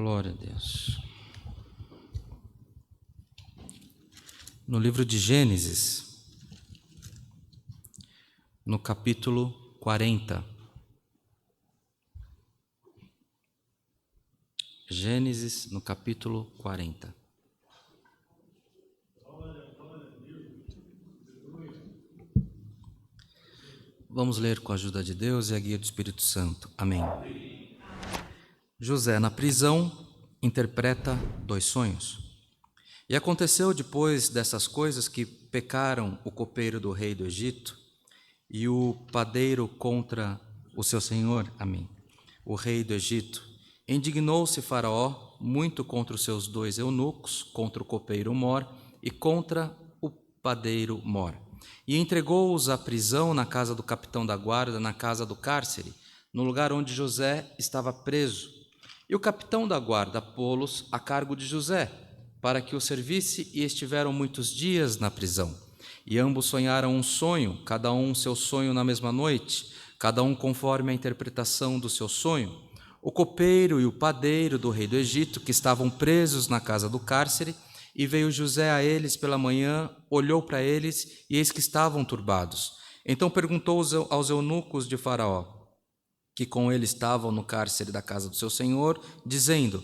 Glória a Deus. No livro de Gênesis, no capítulo 40. Gênesis, no capítulo 40. Vamos ler com a ajuda de Deus e a guia do Espírito Santo. Amém. José, na prisão, interpreta 2 sonhos. E aconteceu depois dessas coisas que pecaram o copeiro do rei do Egito e o padeiro contra o seu senhor, amém, o rei do Egito. Indignou-se Faraó muito contra os seus 2 eunucos, contra o copeiro Mor e contra o padeiro Mor. E entregou-os à prisão na casa do capitão da guarda, na casa do cárcere, no lugar onde José estava preso. E o capitão da guarda pô-los a cargo de José, para que o servisse, e estiveram muitos dias na prisão. E ambos sonharam um sonho, cada um seu sonho na mesma noite, cada um conforme a interpretação do seu sonho. O copeiro e o padeiro do rei do Egito, que estavam presos na casa do cárcere, e veio José a eles pela manhã, olhou para eles, e eis que estavam turbados. Então perguntou aos eunucos de Faraó, que com ele estavam no cárcere da casa do seu senhor, dizendo: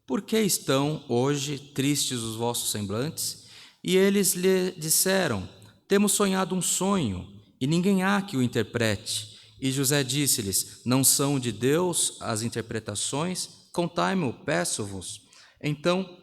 por que estão hoje tristes os vossos semblantes? E eles lhe disseram: temos sonhado um sonho, e ninguém há que o interprete. E José disse-lhes: não são de Deus as interpretações? Contai-me, peço-vos. Então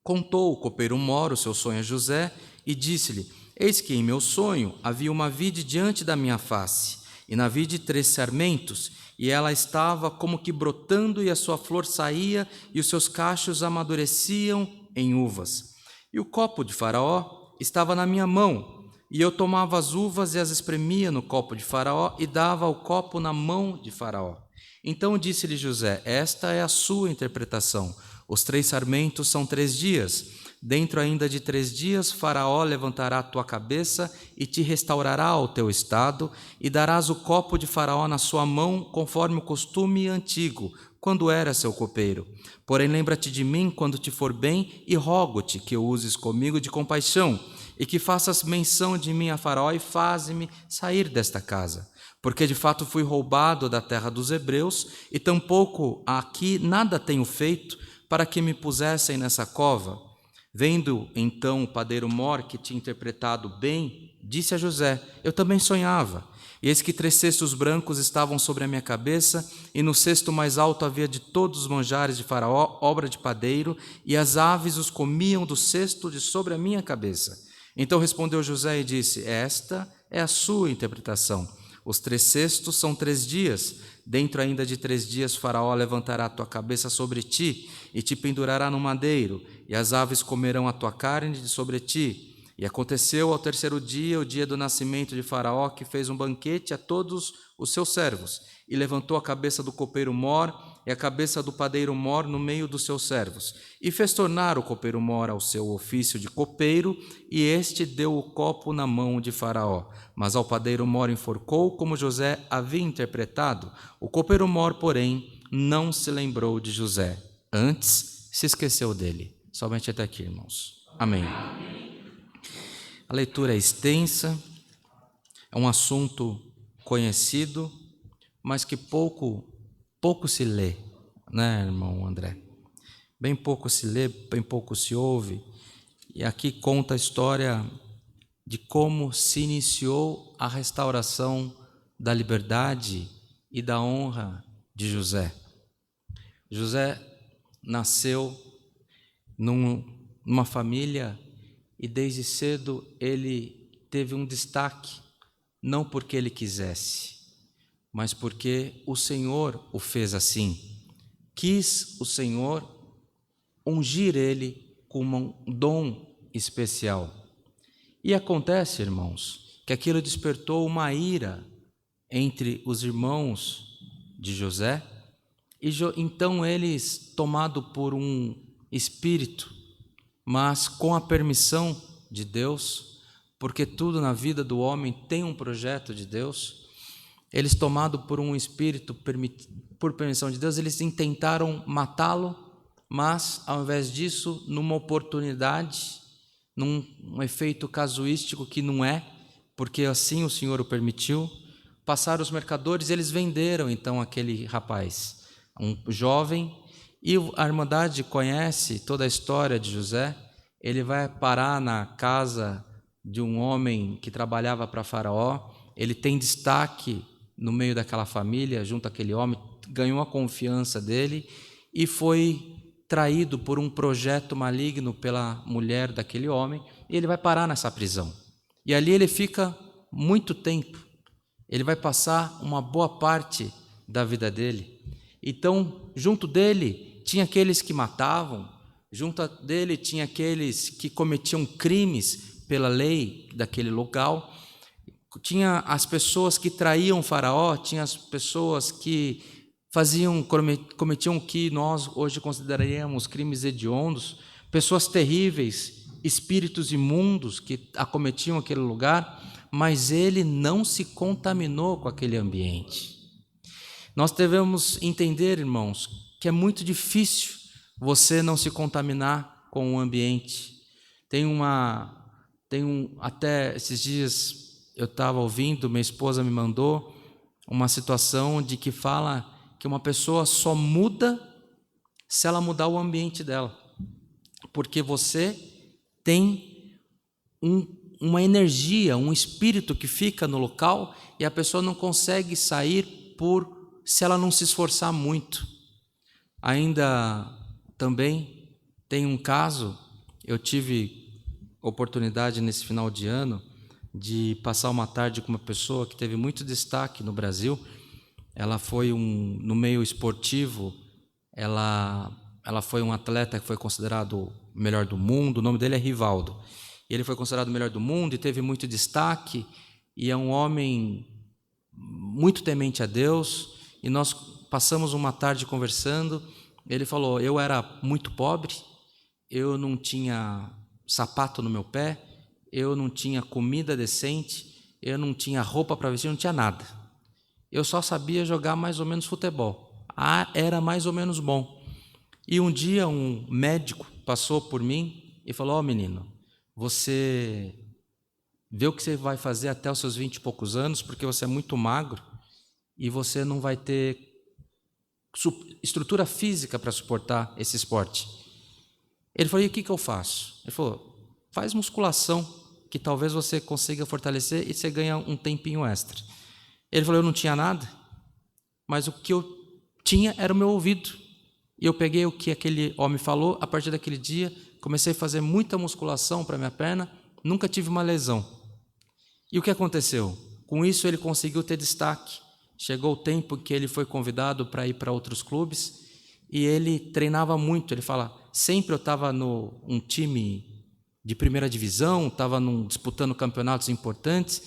contou o copeiro Mor o seu sonho a José e disse-lhe: eis que em meu sonho havia uma vide diante da minha face, e na vide 3 sarmentos, e ela estava como que brotando, e a sua flor saía, e os seus cachos amadureciam em uvas. E o copo de Faraó estava na minha mão, e eu tomava as uvas e as espremia no copo de Faraó, e dava o copo na mão de Faraó. Então disse-lhe José: esta é a sua interpretação. Os 3 sarmentos são 3 dias. Dentro ainda de 3 dias, Faraó levantará a tua cabeça e te restaurará ao teu estado, e darás o copo de Faraó na sua mão, conforme o costume antigo, quando era seu copeiro. Porém, lembra-te de mim quando te for bem, e rogo-te que o uses comigo de compaixão, e que faças menção de mim a Faraó, e faze-me sair desta casa. Porque de fato fui roubado da terra dos hebreus, e tampouco aqui nada tenho feito para que me pusessem nessa cova. Vendo então o padeiro Mor que tinha interpretado bem, disse a José: eu também sonhava. E eis que 3 cestos brancos estavam sobre a minha cabeça, e no cesto mais alto havia de todos os manjares de Faraó, obra de padeiro, e as aves os comiam do cesto de sobre a minha cabeça. Então respondeu José e disse: esta é a sua interpretação. Os 3 cestos são 3 dias. Dentro ainda de 3 dias, Faraó levantará a tua cabeça sobre ti e te pendurará no madeiro, e as aves comerão a tua carne de sobre ti. E aconteceu ao 3º dia, o dia do nascimento de Faraó, que fez um banquete a todos os seus servos, e levantou a cabeça do copeiro Mor e a cabeça do padeiro Mor no meio dos seus servos, e fez tornar o copeiro Mor ao seu ofício de copeiro, e este deu o copo na mão de Faraó. Mas ao padeiro Mor enforcou, como José havia interpretado. O copeiro Mor, porém, não se lembrou de José, antes se esqueceu dele. Somente até aqui, irmãos. Amém. A leitura é extensa, é um assunto conhecido, mas que pouco se lê, né, irmão André? Bem pouco se lê, bem pouco se ouve. E aqui conta a história de como se iniciou a restauração da liberdade e da honra de José. José nasceu numa família, e desde cedo ele teve um destaque, não porque ele quisesse, mas porque o Senhor o fez assim. Quis o Senhor ungir ele com um dom especial. E acontece, irmãos, que aquilo despertou uma ira entre os irmãos de José, e então eles, tomados por um espírito, mas com a permissão de Deus, porque tudo na vida do homem tem um projeto de Deus, eles, tomados por um espírito, por permissão de Deus, eles intentaram matá-lo mas, ao invés disso, numa oportunidade, num efeito casuístico que não é, porque assim o Senhor o permitiu, passaram os mercadores e eles venderam então aquele rapaz, um jovem, e a Irmandade conhece toda a história de José. Ele vai parar na casa de um homem que trabalhava para Faraó, ele tem destaque no meio daquela família, junto àquele homem, ganhou a confiança dele e foi traído por um projeto maligno pela mulher daquele homem, e ele vai parar nessa prisão. E ali ele fica muito tempo, ele vai passar uma boa parte da vida dele. Então, junto dele tinha aqueles que matavam, junto dele tinha aqueles que cometiam crimes pela lei daquele local, tinha as pessoas que traíam o Faraó, tinha as pessoas que cometiam o que nós hoje consideraríamos crimes hediondos, pessoas terríveis, espíritos imundos que acometiam aquele lugar, mas ele não se contaminou com aquele ambiente. Nós devemos entender, irmãos, que é muito difícil você não se contaminar com o ambiente. Até esses dias eu estava ouvindo, minha esposa me mandou uma situação de que fala que uma pessoa só muda se ela mudar o ambiente dela, porque você tem uma energia, um espírito que fica no local e a pessoa não consegue sair se ela não se esforçar muito. Ainda também tem um caso, eu tive oportunidade nesse final de ano de passar uma tarde com uma pessoa que teve muito destaque no Brasil. Ela foi no meio esportivo, ela foi um atleta que foi considerado o melhor do mundo, o nome dele é Rivaldo. Ele foi considerado o melhor do mundo e teve muito destaque, e é um homem muito temente a Deus, e nós passamos uma tarde conversando. Ele falou: eu era muito pobre, eu não tinha sapato no meu pé, eu não tinha comida decente, eu não tinha roupa para vestir, não tinha nada. Eu só sabia jogar mais ou menos futebol. Era mais ou menos bom. E um dia um médico passou por mim e falou: ó, menino, você vê o que você vai fazer até os seus 20 e poucos anos, porque você é muito magro e você não vai ter estrutura física para suportar esse esporte. Ele falou: e o que eu faço? Ele falou: faz musculação, que talvez você consiga fortalecer e você ganha um tempinho extra. Ele falou: eu não tinha nada, mas o que eu tinha era o meu ouvido. E eu peguei o que aquele homem falou, a partir daquele dia, comecei a fazer muita musculação para minha perna, nunca tive uma lesão. E o que aconteceu? Com isso ele conseguiu ter destaque. Chegou o tempo que ele foi convidado para ir para outros clubes, e ele treinava muito. Ele fala: sempre eu estava um time de primeira divisão, estava disputando campeonatos importantes,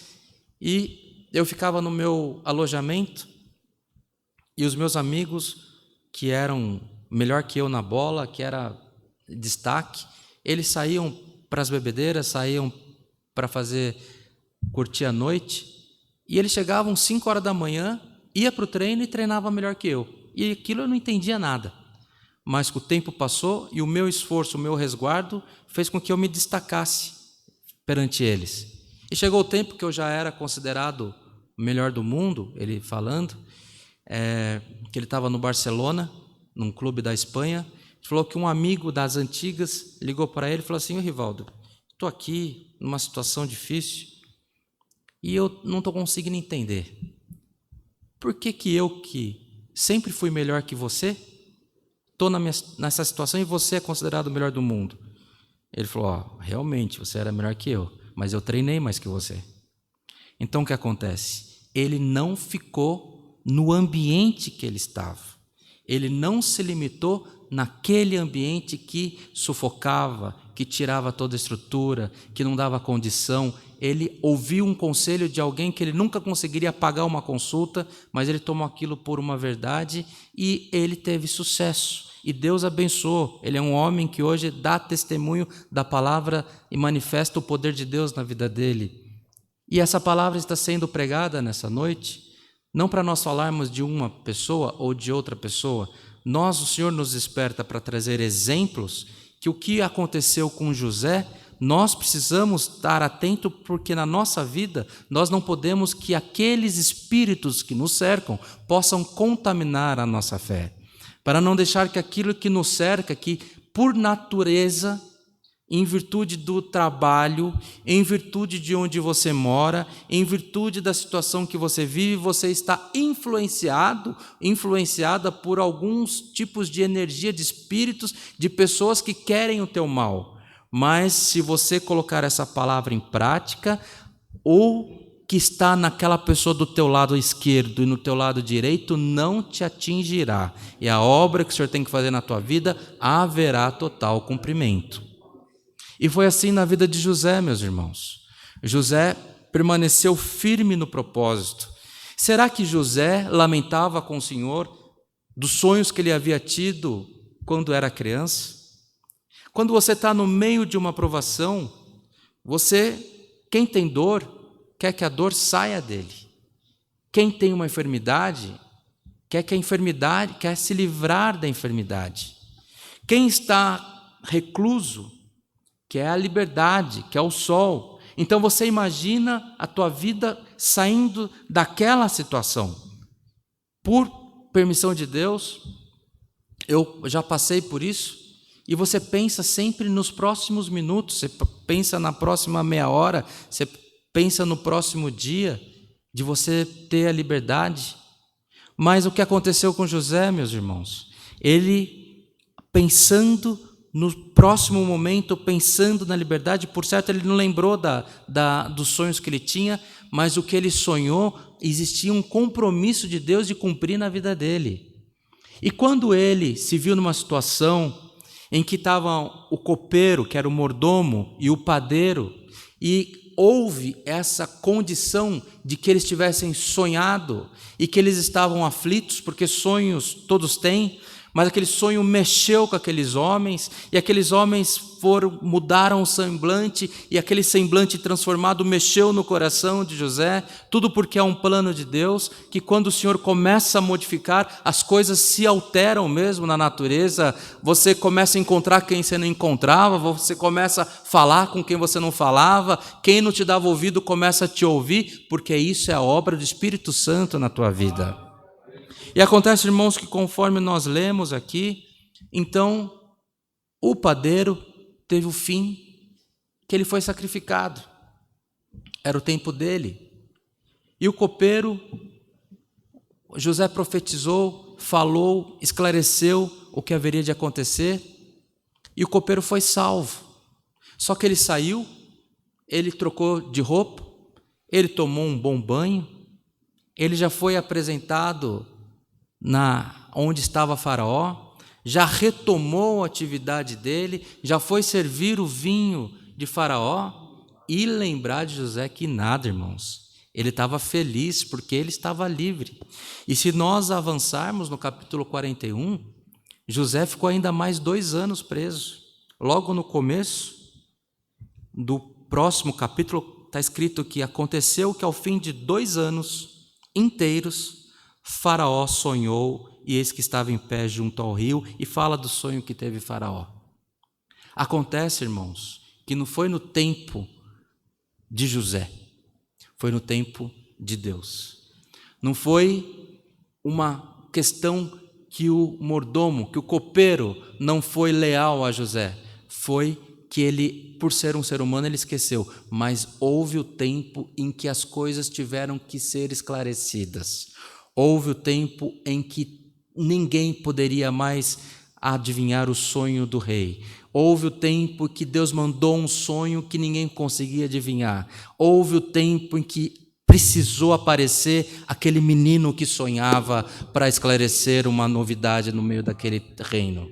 e eu ficava no meu alojamento, e os meus amigos, que eram melhor que eu na bola, que era destaque, eles saíam para as bebedeiras, saíam para curtir a noite, e eles chegavam 5 horas da manhã, ia para o treino e treinava melhor que eu. E aquilo eu não entendia nada. Mas o tempo passou e o meu esforço, o meu resguardo, fez com que eu me destacasse perante eles. E chegou o tempo que eu já era considerado o melhor do mundo, ele falando, que ele estava no Barcelona, num clube da Espanha. Ele falou que um amigo das antigas ligou para ele e falou assim: ô Rivaldo, estou aqui numa situação difícil e eu não estou conseguindo entender. Por que eu, que sempre fui melhor que você, estou nessa situação e você é considerado o melhor do mundo? Ele falou: realmente, você era melhor que eu, mas eu treinei mais que você. Então o que acontece? Ele não ficou no ambiente que ele estava. Ele não se limitou naquele ambiente que sufocava, que tirava toda a estrutura, que não dava condição. Ele ouviu um conselho de alguém que ele nunca conseguiria pagar uma consulta, mas ele tomou aquilo por uma verdade e ele teve sucesso. E Deus abençoou. Ele é um homem que hoje dá testemunho da palavra e manifesta o poder de Deus na vida dele. E essa palavra está sendo pregada nessa noite, não para nós falarmos de uma pessoa ou de outra pessoa, o Senhor nos desperta para trazer exemplos que o que aconteceu com José, nós precisamos estar atento, porque na nossa vida nós não podemos que aqueles espíritos que nos cercam possam contaminar a nossa fé, para não deixar que aquilo que nos cerca, que por natureza, em virtude do trabalho, em virtude de onde você mora, em virtude da situação que você vive, você está influenciada por alguns tipos de energia, de espíritos, de pessoas que querem o teu mal. Mas se você colocar essa palavra em prática, ou que está naquela pessoa do teu lado esquerdo e no teu lado direito não te atingirá. E a obra que o Senhor tem que fazer na tua vida haverá total cumprimento. E foi assim na vida de José, meus irmãos. José permaneceu firme no propósito. Será que José lamentava com o Senhor dos sonhos que ele havia tido quando era criança? Quando você está no meio de uma provação, quem tem dor, quer que a dor saia dele. Quem tem uma enfermidade, quer se livrar da enfermidade. Quem está recluso, quer a liberdade, quer o sol. Então você imagina a tua vida saindo daquela situação. Por permissão de Deus, eu já passei por isso, e você pensa sempre nos próximos minutos, você pensa na próxima meia hora, você pensa no próximo dia, de você ter a liberdade. Mas o que aconteceu com José, meus irmãos? Ele, pensando no próximo momento, pensando na liberdade, por certo ele não lembrou dos sonhos que ele tinha, mas o que ele sonhou, existia um compromisso de Deus de cumprir na vida dele. E quando ele se viu numa situação em que estavam o copeiro, que era o mordomo, e o padeiro, e houve essa condição de que eles tivessem sonhado e que eles estavam aflitos, porque sonhos todos têm, mas aquele sonho mexeu com aqueles homens, e aqueles homens mudaram o semblante, e aquele semblante transformado mexeu no coração de José, tudo porque é um plano de Deus, que quando o Senhor começa a modificar, as coisas se alteram mesmo na natureza, você começa a encontrar quem você não encontrava, você começa a falar com quem você não falava, quem não te dava ouvido começa a te ouvir, porque isso é a obra do Espírito Santo na tua vida. E acontece, irmãos, que conforme nós lemos aqui, então o padeiro teve o fim, que ele foi sacrificado. Era o tempo dele. E o copeiro, José profetizou, falou, esclareceu o que haveria de acontecer, e o copeiro foi salvo. Só que ele saiu, ele trocou de roupa, ele tomou um bom banho, ele já foi apresentado onde estava Faraó, já retomou a atividade dele, já foi servir o vinho de Faraó, e lembrar de José que nada, irmãos, ele estava feliz porque ele estava livre. E se nós avançarmos no capítulo 41, José ficou ainda mais 2 anos preso. Logo no começo do próximo capítulo está escrito que aconteceu que ao fim de 2 anos inteiros, Faraó sonhou, e eis que estava em pé junto ao rio, e fala do sonho que teve Faraó. Acontece, irmãos, que não foi no tempo de José, foi no tempo de Deus. Não foi uma questão que o mordomo, que o copeiro não foi leal a José, foi que ele, por ser um ser humano, ele esqueceu, mas houve o tempo em que as coisas tiveram que ser esclarecidas. Houve o tempo em que ninguém poderia mais adivinhar o sonho do rei. Houve o tempo que Deus mandou um sonho que ninguém conseguia adivinhar. Houve o tempo em que precisou aparecer aquele menino que sonhava para esclarecer uma novidade no meio daquele reino.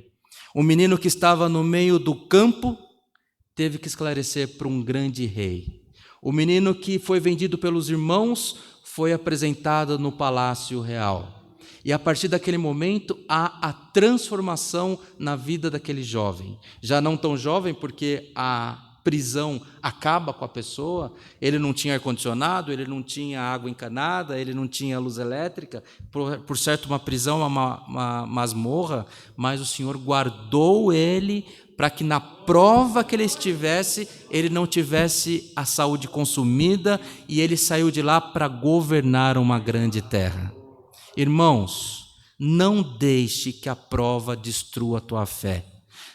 O menino que estava no meio do campo teve que esclarecer para um grande rei. O menino que foi vendido pelos irmãos foi apresentado no palácio real. E a partir daquele momento há a transformação na vida daquele jovem. Já não tão jovem, porque a prisão acaba com a pessoa. Ele não tinha ar-condicionado, ele não tinha água encanada, ele não tinha luz elétrica, por certo uma prisão, uma masmorra, mas o Senhor guardou ele para que na prova que ele estivesse, ele não tivesse a saúde consumida, e ele saiu de lá para governar uma grande terra. Irmãos, não deixe que a prova destrua a tua fé.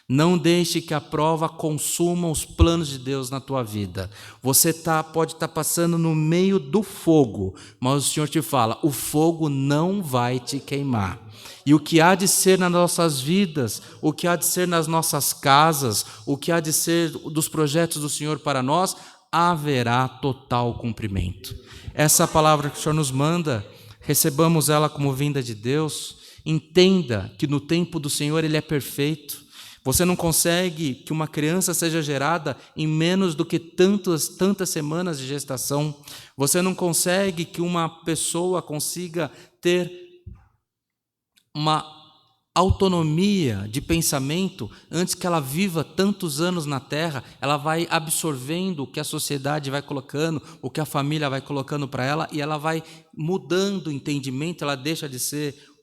Não deixe que a prova consuma os planos de Deus na tua vida. Você pode estar passando no meio do fogo, mas o Senhor te fala, o fogo não vai te queimar. E o que há de ser nas nossas vidas, o que há de ser nas nossas casas, o que há de ser dos projetos do Senhor para nós, haverá total cumprimento. Essa palavra que o Senhor nos manda, recebamos ela como vinda de Deus. Entenda que no tempo do Senhor Ele é perfeito. Você não consegue que uma criança seja gerada em menos do que tantas semanas de gestação. Você não consegue que uma pessoa consiga ter uma autonomia de pensamento antes que ela viva tantos anos na terra. Ela vai absorvendo o que a sociedade vai colocando, o que a família vai colocando para ela, e ela vai mudando o entendimento. Ela deixa de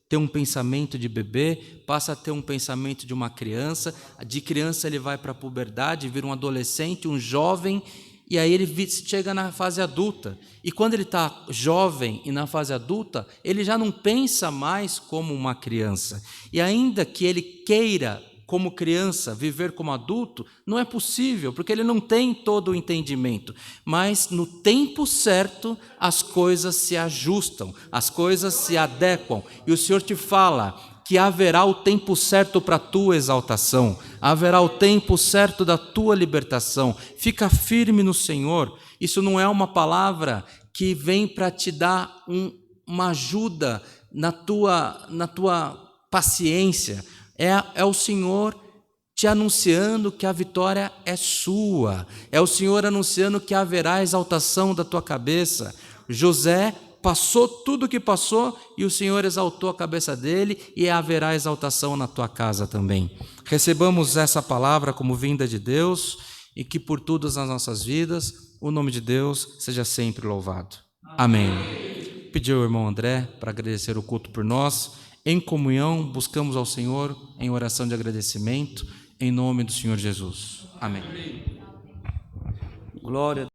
ter um pensamento de bebê, passa a ter um pensamento de uma criança. De criança ele vai para a puberdade, vira um adolescente, um jovem, e aí ele chega na fase adulta. E quando ele está jovem e na fase adulta, ele já não pensa mais como uma criança. E ainda que ele queira, como criança, viver como adulto, não é possível, porque ele não tem todo o entendimento. Mas no tempo certo, as coisas se ajustam, as coisas se adequam. E o Senhor te fala que haverá o tempo certo para a tua exaltação, haverá o tempo certo da tua libertação. Fica firme no Senhor. Isso não é uma palavra que vem para te dar uma ajuda na tua paciência. É o Senhor te anunciando que a vitória é sua. É o Senhor anunciando que haverá exaltação da tua cabeça. José passou tudo o que passou e o Senhor exaltou a cabeça dele, e haverá exaltação na tua casa também. Recebamos essa palavra como vinda de Deus, e que por todas as nossas vidas o nome de Deus seja sempre louvado. Amém. Pediu o irmão André para agradecer o culto por nós. Em comunhão, buscamos ao Senhor em oração de agradecimento, em nome do Senhor Jesus. Amém. Glória a Deus.